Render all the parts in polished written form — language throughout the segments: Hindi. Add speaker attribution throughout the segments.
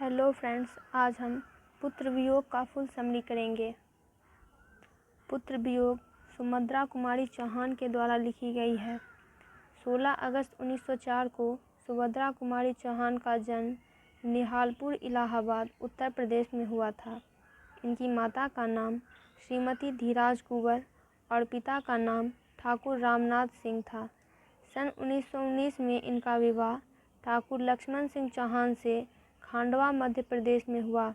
Speaker 1: हेलो फ्रेंड्स, आज हम पुत्र वियोग का फुल समरी करेंगे। पुत्र वियोग सुभद्रा कुमारी चौहान के द्वारा लिखी गई है। 16 अगस्त 1904 को सुभद्रा कुमारी चौहान का जन्म निहालपुर, इलाहाबाद, उत्तर प्रदेश में हुआ था। इनकी माता का नाम श्रीमती धीराज कुंवर और पिता का नाम ठाकुर रामनाथ सिंह था। सन 1919 में इनका विवाह ठाकुर लक्ष्मण सिंह चौहान से खांडवा, मध्य प्रदेश में हुआ।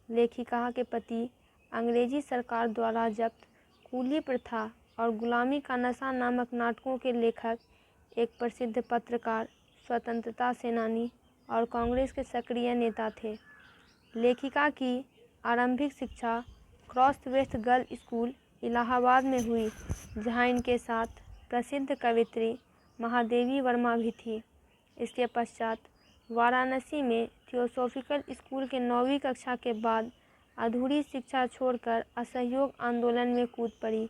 Speaker 1: लेखिका के पति अंग्रेजी सरकार द्वारा जब्त कूली प्रथा और गुलामी का नशा नामक नाटकों के लेखक, एक प्रसिद्ध पत्रकार, स्वतंत्रता सेनानी और कांग्रेस के सक्रिय नेता थे। लेखिका की आरंभिक शिक्षा क्रॉसवेथ गर्ल स्कूल, इलाहाबाद में हुई, जहां इनके साथ प्रसिद्ध कवयित्री महादेवी वर्मा भी थी। इसके पश्चात वाराणसी में थियोसॉफिकल स्कूल के 9वीं कक्षा के बाद अधूरी शिक्षा छोड़कर असहयोग आंदोलन में कूद पड़ी।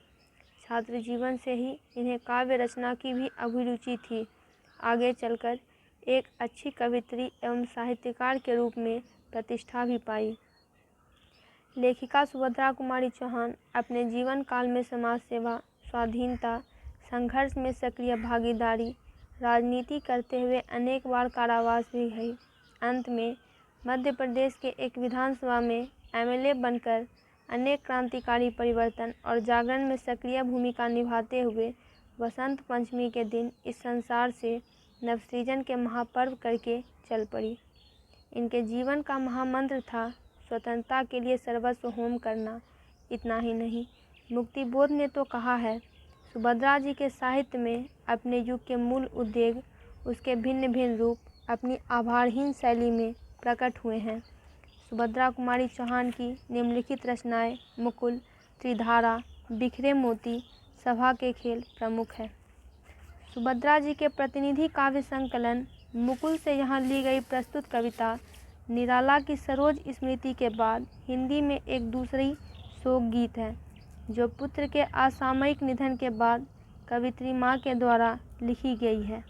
Speaker 1: छात्र जीवन से ही इन्हें काव्य रचना की भी अभिरुचि थी। आगे चलकर एक अच्छी कवयित्री एवं साहित्यकार के रूप में प्रतिष्ठा भी पाई। लेखिका सुभद्रा कुमारी चौहान अपने जीवन काल में समाज सेवा, स्वाधीनता संघर्ष में सक्रिय भागीदारी, राजनीति करते हुए अनेक बार कारावास भी गई। अंत में मध्य प्रदेश के एक विधानसभा में एमएलए बनकर अनेक क्रांतिकारी परिवर्तन और जागरण में सक्रिय भूमिका निभाते हुए वसंत पंचमी के दिन इस संसार से नवसृजन के महापर्व करके चल पड़ी। इनके जीवन का महामंत्र था स्वतंत्रता के लिए सर्वस्व होम करना। इतना ही नहीं, मुक्तिबोध ने तो कहा है। सुभद्रा जी के साहित्य में अपने युग के मूल उद्वेग, उसके भिन्न भिन्न रूप अपनी आभारहीन शैली में प्रकट हुए हैं। सुभद्रा कुमारी चौहान की निम्नलिखित रचनाएं मुकुल, त्रिधारा, बिखरे मोती, सभा के खेल प्रमुख है। सुभद्रा जी के प्रतिनिधि काव्य संकलन मुकुल से यहाँ ली गई प्रस्तुत कविता निराला की सरोज स्मृति के बाद हिंदी में एक दूसरी शोक गीत है, जो पुत्र के असामयिक निधन के बाद कवित्री माँ के द्वारा लिखी गई है।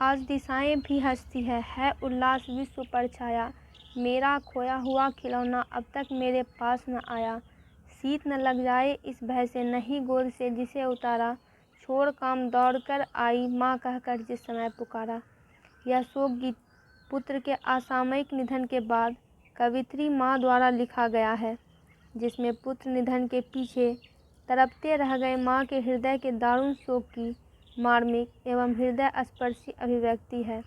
Speaker 1: आज दिशाएं भी हंसती है उल्लास विश्व पर छाया, मेरा खोया हुआ खिलौना अब तक मेरे पास न आया। शीत न लग जाए इस भय से नहीं गोद से जिसे उतारा, छोड़ काम दौड़ कर आई माँ कहकर जिस समय पुकारा। यह शोक गीत पुत्र के असामयिक निधन के बाद कवित्री माँ द्वारा लिखा गया है, जिसमें पुत्र निधन के पीछे तड़पते रह गए माँ के हृदय के दारुण शोक की मार्मिक एवं हृदय स्पर्शी अभिव्यक्ति है।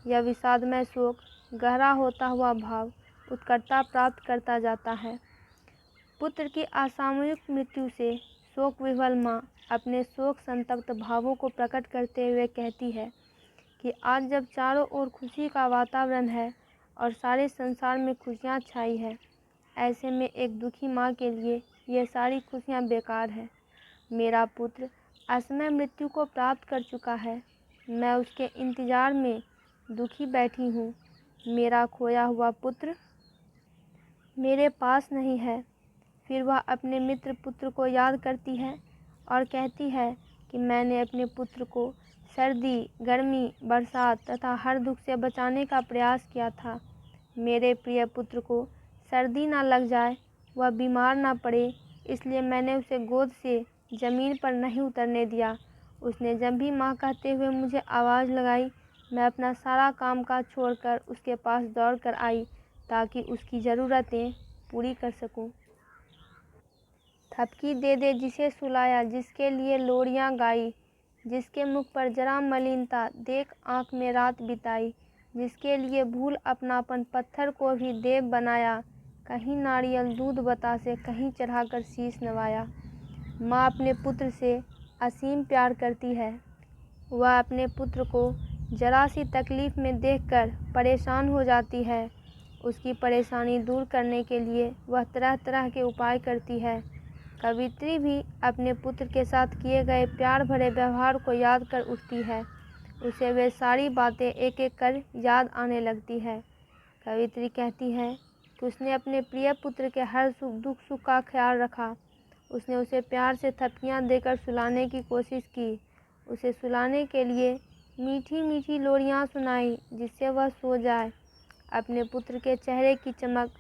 Speaker 1: यह विषादमय शोक गहरा होता हुआ भाव उत्कटता प्राप्त करता जाता है। पुत्र की असामयिक मृत्यु से शोक विह्वल माँ अपने शोक संतप्त भावों को प्रकट करते हुए कहती है कि आज जब चारों ओर खुशी का वातावरण है और सारे संसार में खुशियाँ छाई है, ऐसे में एक दुखी माँ के लिए ये सारी खुशियाँ बेकार है। मेरा पुत्र असमय मृत्यु को प्राप्त कर चुका है, मैं उसके इंतज़ार में दुखी बैठी हूँ। मेरा खोया हुआ पुत्र मेरे पास नहीं है। फिर वह अपने मित्र पुत्र को याद करती है और कहती है कि मैंने अपने पुत्र को सर्दी, गर्मी, बरसात तथा हर दुख से बचाने का प्रयास किया था। मेरे प्रिय पुत्र को सर्दी ना लग जाए, वह बीमार ना पड़े, इसलिए मैंने उसे गोद से ज़मीन पर नहीं उतरने दिया। उसने जब भी माँ कहते हुए मुझे आवाज़ लगाई, मैं अपना सारा कामकाज छोड़कर उसके पास दौड़ कर आई ताकि उसकी ज़रूरतें पूरी कर सकूं। थपकी दे दे जिसे सुलाया, जिसके लिए लोरियां गाई, जिसके मुख पर जरा मलिनता देख आँख में रात बिताई, जिसके लिए भूल अपनापन पत्थर को भी देव बनाया, कहीं नारियल दूध बतासे कहीं चढ़ाकर शीश नवाया। माँ अपने पुत्र से असीम प्यार करती है। वह अपने पुत्र को जरा सी तकलीफ़ में देखकर परेशान हो जाती है। उसकी परेशानी दूर करने के लिए वह तरह तरह के उपाय करती है। कवित्री भी अपने पुत्र के साथ किए गए प्यार भरे व्यवहार को याद कर उठती है। उसे वे सारी बातें एक एक कर याद आने लगती है। कवित्री कहती है कि उसने अपने प्रिय पुत्र के हर दुख सुख का ख्याल रखा। उसने उसे प्यार से थपकियाँ देकर सुलाने की कोशिश की। उसे सुलाने के लिए मीठी मीठी लोरियाँ सुनाई जिससे वह सो जाए। अपने पुत्र के चेहरे की चमक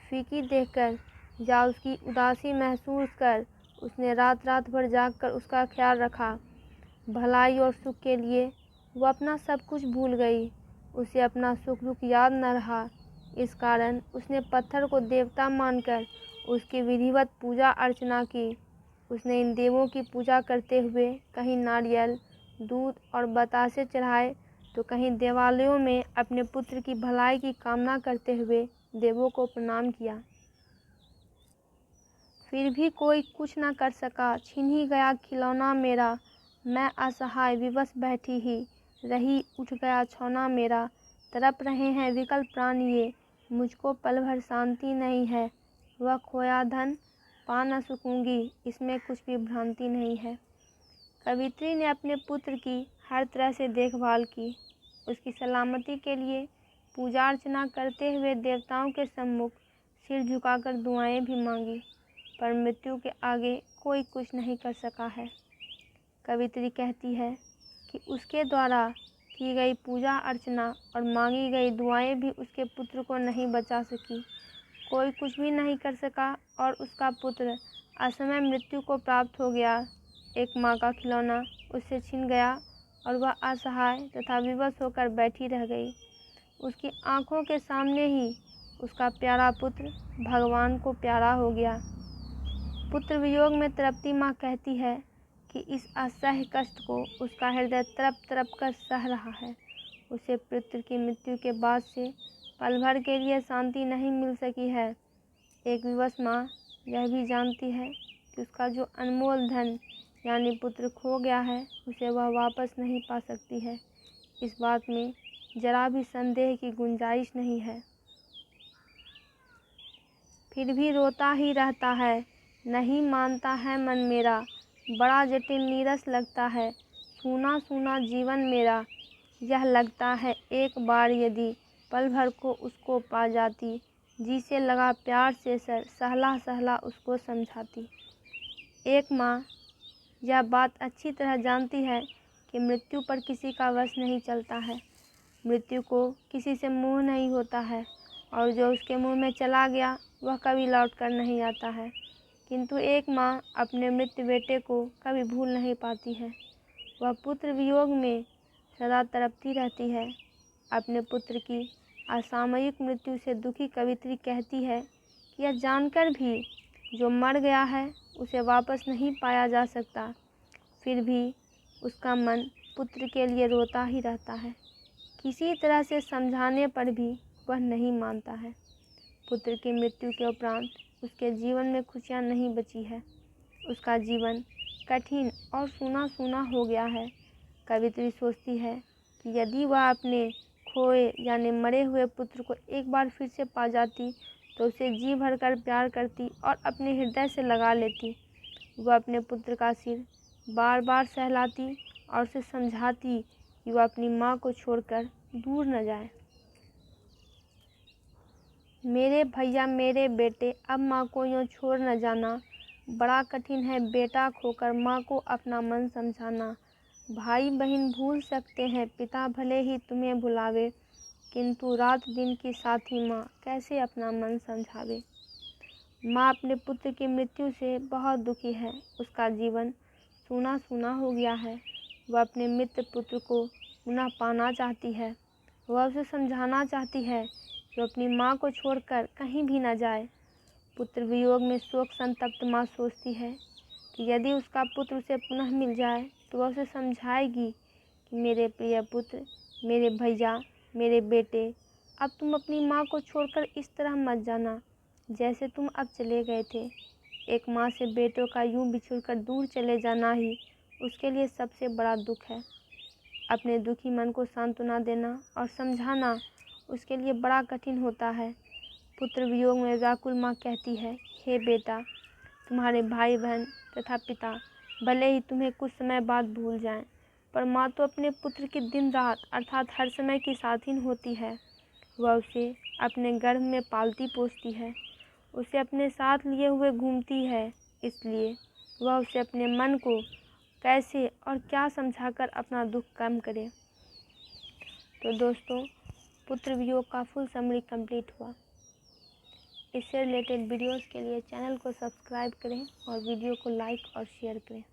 Speaker 1: फीकी देखकर या उसकी उदासी महसूस कर उसने रात रात भर जागकर उसका ख्याल रखा। भलाई और सुख के लिए वो अपना सब कुछ भूल गई। उसे अपना सुख दुख याद न रहा। इस कारण उसने पत्थर को देवता मानकर उसकी विधिवत पूजा अर्चना की। उसने इन देवों की पूजा करते हुए कहीं नारियल, दूध और बतासे चढ़ाए तो कहीं देवालयों में अपने पुत्र की भलाई की कामना करते हुए देवों को प्रणाम किया। फिर भी कोई कुछ न कर सका। छिन ही गया खिलौना मेरा, मैं असहाय विवश बैठी ही रही। उठ गया छौना मेरा, तड़प रहे हैं विकल प्राण ये, मुझको पल भर शांति नहीं है। वह खोया धन पा न सकूंगी, इसमें कुछ भी भ्रांति नहीं है। कवित्री ने अपने पुत्र की हर तरह से देखभाल की। उसकी सलामती के लिए पूजा अर्चना करते हुए देवताओं के सम्मुख सिर झुकाकर दुआएं भी मांगी, पर मृत्यु के आगे कोई कुछ नहीं कर सका है। कवित्री कहती है कि उसके द्वारा की गई पूजा अर्चना और मांगी गई दुआएं भी उसके पुत्र को नहीं बचा सकी। कोई कुछ भी नहीं कर सका और उसका पुत्र असमय मृत्यु को प्राप्त हो गया। एक माँ का खिलौना उससे छिन गया और वह असहाय तथा विवश होकर बैठी रह गई। उसकी आंखों के सामने ही उसका प्यारा पुत्र भगवान को प्यारा हो गया। पुत्र वियोग में तड़पती माँ कहती है कि इस असह्य कष्ट को उसका हृदय तड़प तड़प कर सह रहा है। उसे पुत्र की मृत्यु के बाद से पल भर के लिए शांति नहीं मिल सकी है। एक विवश माँ यह भी जानती है कि उसका जो अनमोल धन यानी पुत्र खो गया है उसे वह वापस नहीं पा सकती है। इस बात में जरा भी संदेह की गुंजाइश नहीं है। फिर भी रोता ही रहता है, नहीं मानता है मन मेरा, बड़ा जटिल नीरस लगता है, सूना सूना जीवन मेरा। यह लगता है एक बार यदि पल भर को उसको पा जाती, जिसे लगा प्यार से सर सहला सहला उसको समझाती। एक माँ यह बात अच्छी तरह जानती है कि मृत्यु पर किसी का वश नहीं चलता है। मृत्यु को किसी से मोह नहीं होता है और जो उसके मुंह में चला गया वह कभी लौट कर नहीं आता है। किंतु एक माँ अपने मृत बेटे को कभी भूल नहीं पाती है। वह पुत्र वियोग में सदा तड़पती रहती है। अपने पुत्र की असामयिक मृत्यु से दुखी कवित्री कहती है कि यह जानकर भी जो मर गया है उसे वापस नहीं पाया जा सकता, फिर भी उसका मन पुत्र के लिए रोता ही रहता है। किसी तरह से समझाने पर भी वह नहीं मानता है। पुत्र की मृत्यु के उपरांत उसके जीवन में खुशियाँ नहीं बची है। उसका जीवन कठिन और सूना सूना हो गया है। कवित्री सोचती है कि यदि वह अपने खोए यानी मरे हुए पुत्र को एक बार फिर से पा जाती तो उसे जी भरकर प्यार करती और अपने हृदय से लगा लेती। वह अपने पुत्र का सिर बार बार सहलाती और उसे समझाती कि वह अपनी माँ को छोड़कर दूर न जाए। मेरे भैया मेरे बेटे, अब माँ को यूँ छोड़ न जाना। बड़ा कठिन है बेटा खोकर माँ को अपना मन समझाना। भाई बहन भूल सकते हैं, पिता भले ही तुम्हें भुलावे, किंतु रात दिन की साथी माँ कैसे अपना मन समझावे। माँ अपने पुत्र की मृत्यु से बहुत दुखी है। उसका जीवन सूना सूना हो गया है। वह अपने मित्र पुत्र को पुनः पाना चाहती है। वह उसे समझाना चाहती है कि अपनी माँ को छोड़कर कहीं भी न जाए। पुत्र वियोग में शोक संतप्त माँ सोचती है कि यदि उसका पुत्र उसे पुनः मिल जाए तो वह उसे समझाएगी कि मेरे प्रिय पुत्र, मेरे भैया, मेरे बेटे, अब तुम अपनी माँ को छोड़कर इस तरह मत जाना जैसे तुम अब चले गए थे। एक माँ से बेटों का यूं बिछुड़कर दूर चले जाना ही उसके लिए सबसे बड़ा दुख है। अपने दुखी मन को सांत्वना देना और समझाना उसके लिए बड़ा कठिन होता है। पुत्र वियोग में व्याकुल माँ कहती है, हे बेटा, तुम्हारे भाई बहन तथा पिता भले ही तुम्हें कुछ समय बाद भूल जाएं, पर माँ तो अपने पुत्र की दिन रात अर्थात हर समय की साथीन होती है। वह उसे अपने गर्भ में पालती पोसती है, उसे अपने साथ लिए हुए घूमती है, इसलिए वह उसे अपने मन को कैसे और क्या समझाकर अपना दुख कम करे। तो दोस्तों, पुत्र वियोग का फुल समरी कंप्लीट हुआ। इससे रिलेटेड वीडियोस के लिए चैनल को सब्सक्राइब करें और वीडियो को लाइक और शेयर करें।